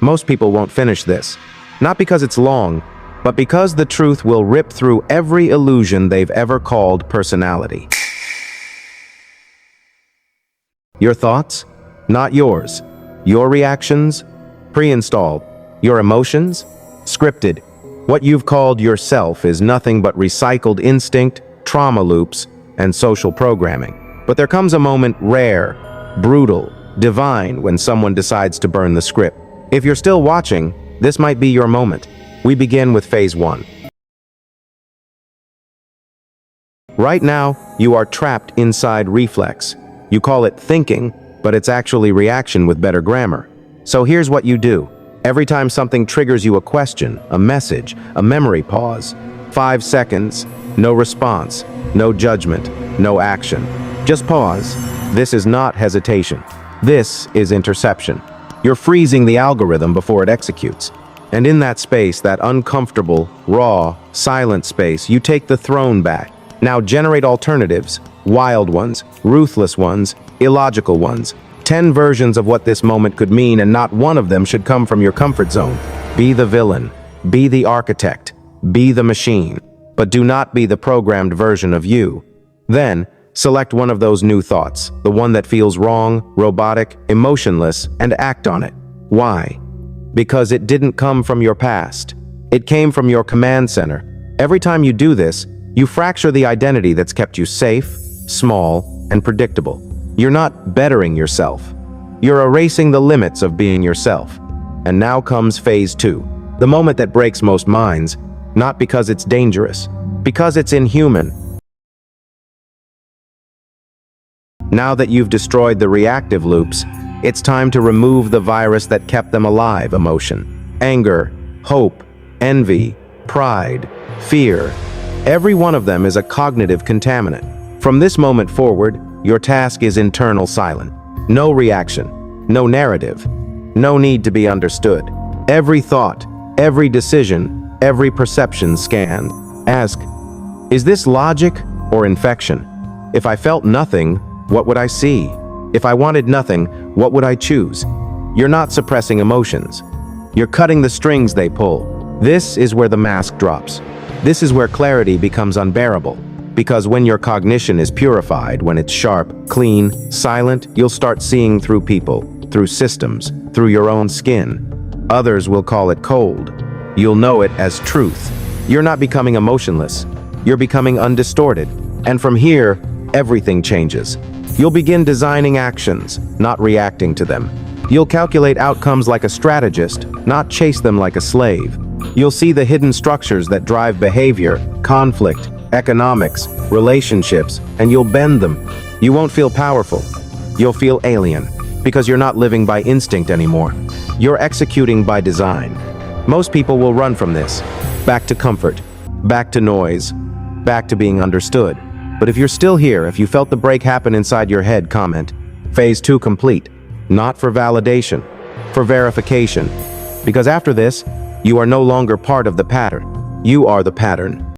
Most people won't finish this. Not because it's long, but because the truth will rip through every illusion they've ever called personality. Your thoughts? Not yours. Your reactions? Pre-installed. Your emotions? Scripted. What you've called yourself is nothing but recycled instinct, trauma loops, and social programming. But there comes a moment rare, brutal, divine when someone decides to burn the script. If you're still watching, this might be your moment. We begin with phase 1. Right now, you are trapped inside reflex. You call it thinking, but it's actually reaction with better grammar. So here's what you do. Every time something triggers you, a question, a message, a memory pause, 5 seconds, no response, no judgment, no action. Just pause. This is not hesitation. This is interception. You're freezing the algorithm before it executes. And in that space, that uncomfortable, raw, silent space, you take the throne back. Now generate alternatives, wild ones, ruthless ones, illogical ones. 10 versions of what this moment could mean, and not one of them should come from your comfort zone. Be the villain, be the architect, be the machine, but do not be the programmed version of you. Then, select one of those new thoughts, the one that feels wrong, robotic, emotionless, and act on it. Why? Because it didn't come from your past. It came from your command center. Every time you do this, you fracture the identity that's kept you safe, small, and predictable. You're not bettering yourself. You're erasing the limits of being yourself. And now comes phase 2, the moment that breaks most minds, not because it's dangerous, because it's inhuman. Now that you've destroyed the reactive loops, it's time to remove the virus that kept them alive: emotion, anger, hope, envy, pride, fear. Every one of them is a cognitive contaminant. From this moment forward, your task is internal silent. No reaction, no narrative, no need to be understood. Every thought, every decision, every perception scanned. Ask, is this logic or infection? If I felt nothing, what would I see? If I wanted nothing, what would I choose? You're not suppressing emotions. You're cutting the strings they pull. This is where the mask drops. This is where clarity becomes unbearable. Because when your cognition is purified, when it's sharp, clean, silent, you'll start seeing through people, through systems, through your own skin. Others will call it cold. You'll know it as truth. You're not becoming emotionless. You're becoming undistorted. And from here, everything changes. You'll begin designing actions, not reacting to them. You'll calculate outcomes like a strategist, not chase them like a slave. You'll see the hidden structures that drive behavior, conflict, economics, relationships, and you'll bend them. You won't feel powerful. You'll feel alien, because you're not living by instinct anymore. You're executing by design. Most people will run from this. Back to comfort, back to noise, back to being understood. But if you're still here, if you felt the break happen inside your head, comment, phase 2 complete. Not for validation, for verification. Because after this, you are no longer part of the pattern. You are the pattern.